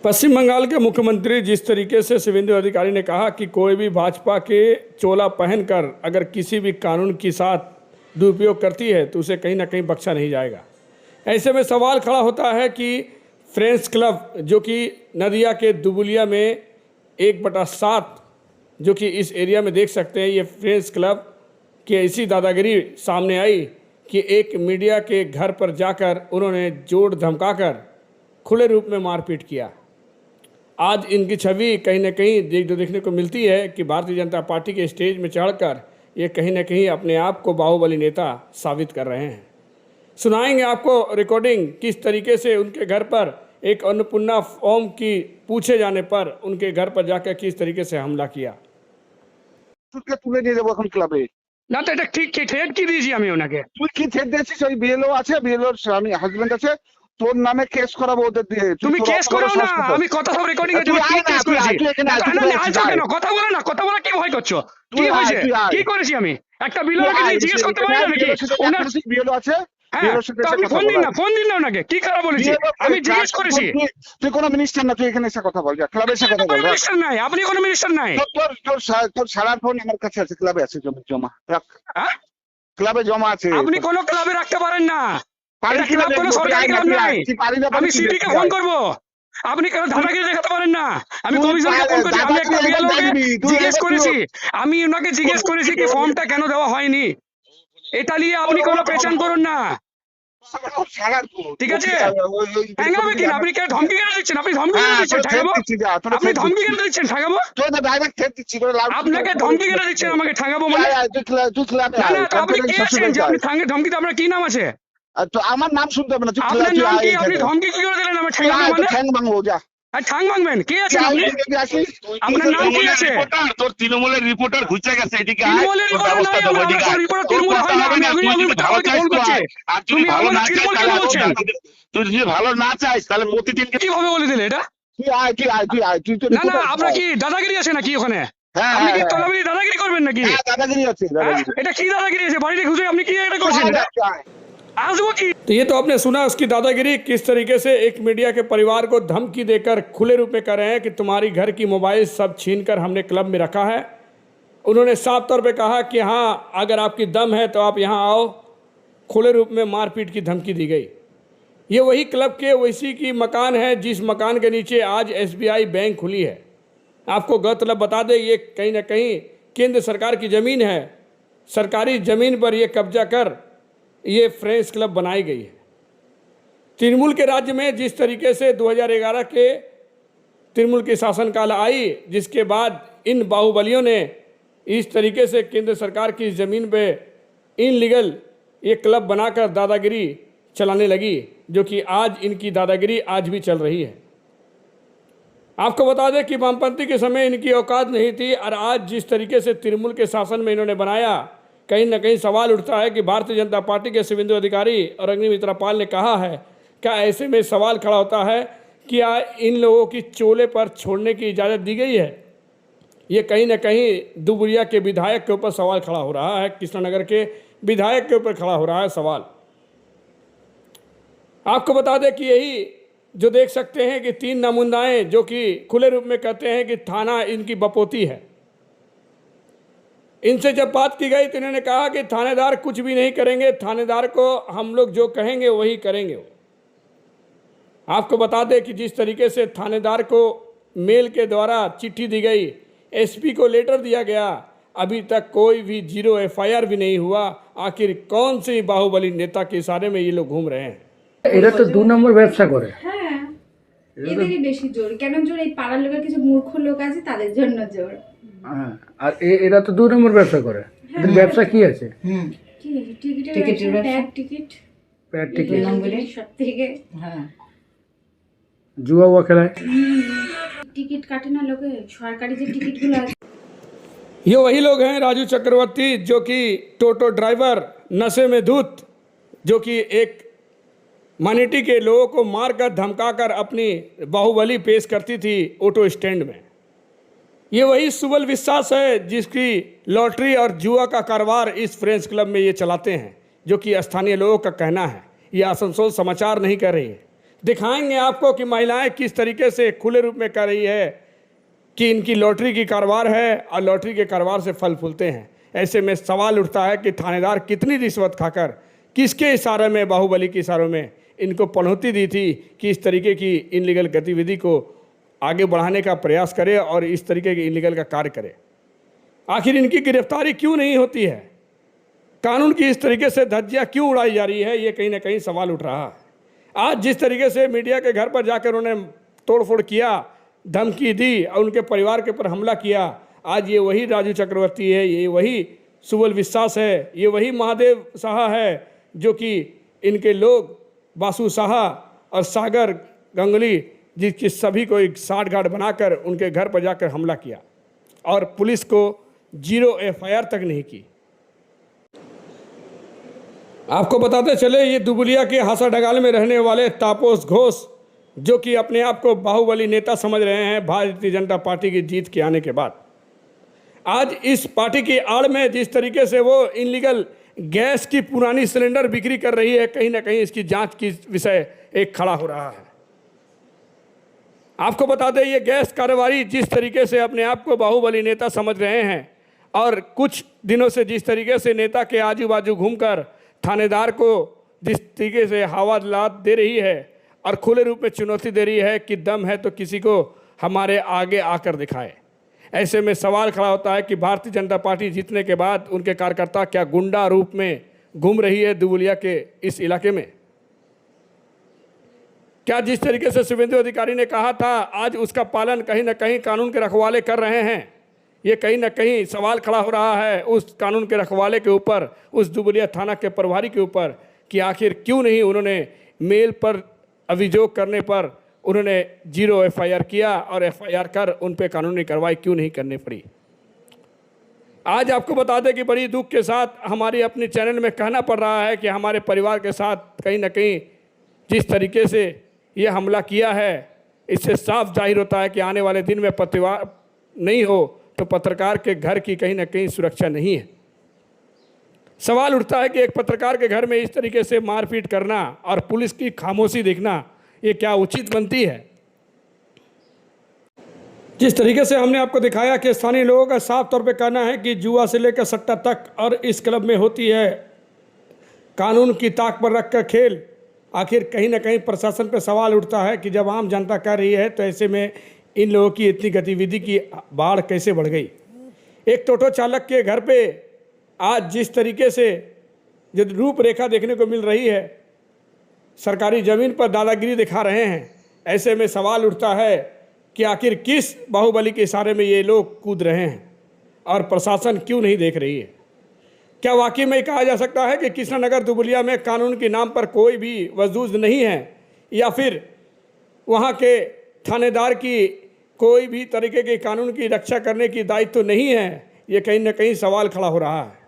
पश्चिम बंगाल के मुख्यमंत्री जिस तरीके से शुभेंदु अधिकारी ने कहा कि कोई भी भाजपा के चोला पहनकर अगर किसी भी कानून के साथ दुरुपयोग करती है तो उसे कहीं ना कहीं बख्शा नहीं जाएगा। ऐसे में सवाल खड़ा होता है कि फ्रेंड्स क्लब जो कि नदिया के दुबुलिया में 1/7 जो कि इस एरिया में देख सकते हैं, ये फ्रेंड्स क्लब की ऐसी दादागिरी सामने आई कि एक मीडिया के घर पर जाकर उन्होंने जोर धमकाकर खुले रूप में मारपीट किया। आज इनकी छवि कहीं ना कहीं जो देखने को मिलती है कि भारतीय जनता पार्टी के स्टेज में चढ़कर ये कहीं ना कहीं अपने आप को बाहुबली नेता साबित कर रहे हैं। सुनाएंगे आपको रिकॉर्डिंग किस तरीके से उनके घर पर एक अन्नपूर्णा फॉर्म की पूछे जाने पर उनके घर पर जाकर किस तरीके से हमला किया। তুলে নিয়ে যাবো এখন ক্লাবে। না তো এটা ঠিক থ্রেট কি দিয়েছি আমি ওনাকে? তুই কি থ্রেট দিয়েছিস? ওই বিএলও আছে, বিএলওর স্বামী হাজবেন্ড আছে, তোর নামে কেস করাবো ওদের দিয়ে। তুমি কেস করাও না, আমি কথা সব রেকর্ডিং এ তুমি কি কেস করেছি? আচ্ছা কেন কথা বলো না, কথা বলা কি ভয় করছো? কি হয়েছে? কি করেছি আমি? একটা বিএলওকে দিয়ে জিজ্ঞেস করতে পারি না নাকি? ওনার বিএলও আছে, বিএলওর সাথে আপনি ফোন দিন না ওনাকে। কি খারাপ বলেছি? আমি জিজ্ঞেস করেছি। তুই কোনো মিনিস্টার না, তুই এখানে এসে কথা বল, যা ক্লাবে এসে কথা বল। মিনিস্টার নাই, আপনি কোনো মিনিস্টার নাই। তোর সারার ফোন আমার কাছে আছে, ক্লাবে আছে, জমা রাখ। ক্লাবে জমা আছে। আপনি কোনো ক্লাবে রাখতে পারেন না, এটা ক্লাব কোনো সরকারি ক্লাব নাই। আমি সিটিকে ফোন করব, আপনি কেন দাদাগিরি দেখাতে পারেন না? আমি কমিশনকে ফোন করেছি, আমি একটা বিএলওকে জিজ্ঞেস করেছি, আমি ওনাকে জিজ্ঞেস করেছি কি ফর্মটা কেন দেওয়া হয়নি। এটা নিয়ে আপনি কোনো পেছান করুন না, ঠিক আছে? ঠ্যাঙাবে কিনা? আপনি কেন ধমকি কেন দিচ্ছেন? আপনি ধমকি কেন দিচ্ছেন? ঠ্যাঙাবো? আপনি ধমকি কেন দিচ্ছেন? ঠ্যাঙাবো? আপনাকে ধমকি কেন দিচ্ছেন? আমাকে ঠ্যাঙাবো মানে? না তো আপনি কে আছেন যে আপনি ধমকিতে? আপনার কি নাম আছে? আমার নাম শুনতে হবে না, আপনার নাম কি? আপনি ধমকি কি করে দিলেন? আমার ঠ্যাঙাবো মানে? ঠ্যাং ভাঙবো, যা। আর ঠ্যাং ভাঙবেন? কে আছেন আপনি? আপনার নাম কি আছে? তোর তৃণমূলের রিপোর্টার ঘুরছে গেছে এদিকে। তৃণমূলের রিপোর্টার নাই, আমার রিপোর্টার তৃণমূল হয় না। আমি ফোন করছি, তুমি আমাকে তৃণমূল কেন বলছেন? তুই যদি ভালো না চাইস তাহলে প্রতিদিন কিভাবে বলে দিলে এটা? তুই তো না আপনার কি দাদাগিরি আছে নাকি ওখানে? আপনি কি তলাবিরি দাদাগিরি করবেন নাকি? দাদাগিরি আছে। এটা কি দাদাগিরি আছে? বাড়িতে ঘুষে আপনি কি এটা করছেন? तो ये तो आपने सुना उसकी दादागिरी किस तरीके से एक मीडिया के परिवार को धमकी देकर खुले रूप में कर रहे हैं कि तुम्हारी घर की मोबाइल सब छीनकर हमने क्लब में रखा है। उन्होंने साफ तौर पे कहा कि हाँ, अगर आपकी दम है तो आप यहाँ आओ। खुले रूप में मारपीट की धमकी दी गई। ये वही क्लब के वैसी की मकान है जिस मकान के नीचे आज SBI बैंक खुली है। आपको गौरतलब बता दें, ये कहीं ना कहीं केंद्र सरकार की ज़मीन है। सरकारी ज़मीन पर यह कब्जा कर ये फ्रेंड्स क्लब बनाई गई है। तृणमूल के राज्य में जिस तरीके से 2011 के तृणमूल की शासनकाल आई, जिसके बाद इन बाहुबलियों ने इस तरीके से केंद्र सरकार की ज़मीन पे इनलीगल ये क्लब बनाकर दादागिरी चलाने लगी, जो कि आज इनकी दादागिरी आज भी चल रही है। आपको बता दें कि वामपंथी के समय इनकी औकात नहीं थी और आज जिस तरीके से तृणमूल के शासन में इन्होंने बनाया, कहीं ना कहीं सवाल उठता है कि भारतीय जनता पार्टी के शुभेंदु अधिकारी और अग्निमित्रा पाल ने कहा है, क्या ऐसे में सवाल खड़ा होता है कि इन लोगों की चोले पर छोड़ने की इजाज़त दी गई है? ये कहीं ना कहीं दुबुलिया के विधायक के ऊपर सवाल खड़ा हो रहा है, कृष्णनगर के विधायक के ऊपर खड़ा हो रहा है सवाल। आपको बता दें कि यही जो देख सकते हैं कि 3 नामुंदाएँ जो कि खुले रूप में कहते हैं कि थाना इनकी बपोती है। इनसे जब बात की गई तो इन्होंने कहा कि थानेदार कुछ भी नहीं करेंगे, थानेदार को हम लोग जो कहेंगे वही करेंगे। आपको बता दें कि जिस तरीके से थानेदार को मेल के द्वारा चिट्ठी दी गई, SP को लेटर दिया गया, अभी तक कोई भी 0 FIR भी नहीं हुआ। आखिर कौन सी बाहुबली नेता के इशारे में ये लोग घूम रहे हैं? এরা তো 2 নম্বর ব্যবসা করে। হ্যাঁ, এদেরই বেশি জোর। কেন জোর? এই পাড়ার লোকের কিছু মূর্খ লোক আছে, তাদের জন্য জোর। হ্যাঁ, আর এরা তো 2 নম্বর ব্যবসা করে। এদের ব্যবসা কি আছে? টিকিট সব থেকে। হ্যাঁ, জুয়া খেলায় টিকিট কাটে না লোকে, সরকারি যে টিকিটগুলো আছে। ये वही लोग हैं राजू चक्रवर्ती, जो कि टोटो ड्राइवर, नशे में धुत, जो कि एक माइनॉरिटी के लोगों को मारकर धमकाकर अपनी बाहुबली पेश करती थी ऑटो स्टैंड में। ये वही सुबल विश्वास है जिसकी लॉटरी और जुआ का कारोबार इस फ्रेंड्स क्लब में ये चलाते हैं, जो कि स्थानीय लोगों का कहना है। ये आसनसोल समाचार नहीं कह रही है। दिखाएंगे आपको कि महिलाएं किस तरीके से खुले रूप में कर रही है कि इनकी लॉटरी की कारोबार है और लॉटरी के कारोबार से फल फूलते हैं। ऐसे में सवाल उठता है कि थानेदार कितनी रिश्वत खाकर, किसके इशारे में, बाहुबली के इशारों में इनको पनौती दी थी कि इस तरीके की इनलीगल गतिविधि को आगे बढ़ाने का प्रयास करे और इस तरीके के इनलीगल का कार्य करे। आखिर इनकी गिरफ्तारी क्यों नहीं होती है? कानून की इस तरीके से धज्जियाँ क्यों उड़ाई जा रही है? ये कहीं ना कहीं सवाल उठ रहा है। आज जिस तरीके से मीडिया के घर पर जाकर उन्होंने तोड़फोड़ किया, धमकी दी और उनके परिवार के ऊपर हमला किया, आज ये वही राजू चक्रवर्ती है, ये वही सुबल विश्वास है, ये वही महादेव साहा है जो कि इनके लोग बासु साहा और सागर गंगुली जिसकी सभी को एक साठगांठ बनाकर उनके घर पर जाकर हमला किया और पुलिस को 0 FIR तक नहीं की। आपको बताते चले, ये दुबुलिया के हासाडगाल में रहने वाले तापस घोष जो कि अपने आप को बाहुबली नेता समझ रहे हैं भारतीय जनता पार्टी की जीत के आने के बाद, आज इस पार्टी की आड़ में जिस तरीके से वो इनलीगल गैस की पुरानी सिलेंडर बिक्री कर रही है, कहीं ना कहीं इसकी जांच की विषय एक खड़ा हो रहा है। आपको बता दें, ये गैस कारोबारी जिस तरीके से अपने आप को बाहुबली नेता समझ रहे हैं और कुछ दिनों से जिस तरीके से नेता के आजू बाजू घूमकर थानेदार को जिस तरीके से हवालात दे रही है और खुले रूप में चुनौती दे रही है कि दम है तो किसी को हमारे आगे आकर दिखाए। ऐसे में सवाल खड़ा होता है कि भारतीय जनता पार्टी जीतने के बाद उनके कार्यकर्ता क्या गुंडा रूप में घूम रही है दुबुलिया के इस इलाके में? क्या जिस तरीके से शुभेंदु अधिकारी ने कहा था, आज उसका पालन कहीं ना कहीं कानून के रखवाले कर रहे हैं? ये कहीं ना कहीं सवाल खड़ा हो रहा है उस कानून के रखवाले के ऊपर, उस दुबुलिया थाना के प्रभारी के ऊपर कि आखिर क्यों नहीं उन्होंने मेल पर अभियोग करने पर उन्होंने 0 FIR किया और FIR कर उन पे कानूनी कार्रवाई क्यों नहीं करनी पड़ी। आज आपको बता दें कि बड़ी दुख के साथ हमारी अपने चैनल में कहना पड़ रहा है कि हमारे परिवार के साथ कहीं ना कहीं जिस तरीके से ये हमला किया है, इससे साफ जाहिर होता है कि आने वाले दिन में पत्रकार नहीं हो तो पत्रकार के घर की कहीं ना कहीं सुरक्षा नहीं है। सवाल उठता है कि एक पत्रकार के घर में इस तरीके से मारपीट करना और पुलिस की खामोशी देखना, ये क्या उचित बनती है? जिस तरीके से हमने आपको दिखाया कि स्थानीय लोगों का साफ तौर पे कहना है कि जुआ से लेकर सट्टा तक और इस क्लब में होती है कानून की ताक पर रखकर खेल। आखिर कहीं ना कहीं प्रशासन पे सवाल उठता है कि जब आम जनता कर रही है तो ऐसे में इन लोगों की इतनी गतिविधि की बाढ़ कैसे बढ़ गई। एक टोटो चालक के घर पे आज जिस तरीके से जो रूपरेखा देखने को मिल रही है, सरकारी ज़मीन पर दादागिरी दिखा रहे हैं, ऐसे में सवाल उठता है कि आखिर किस बाहुबली के इशारे में ये लोग कूद रहे हैं और प्रशासन क्यों नहीं देख रही है। क्या वाकई में कहा जा सकता है कि कृष्णानगर दुबुलिया में कानून के नाम पर कोई भी वजूद नहीं है, या फिर वहाँ के थानेदार की कोई भी तरीके के कानून की रक्षा करने की दायित्व नहीं है? ये कहीं ना कहीं सवाल खड़ा हो रहा है।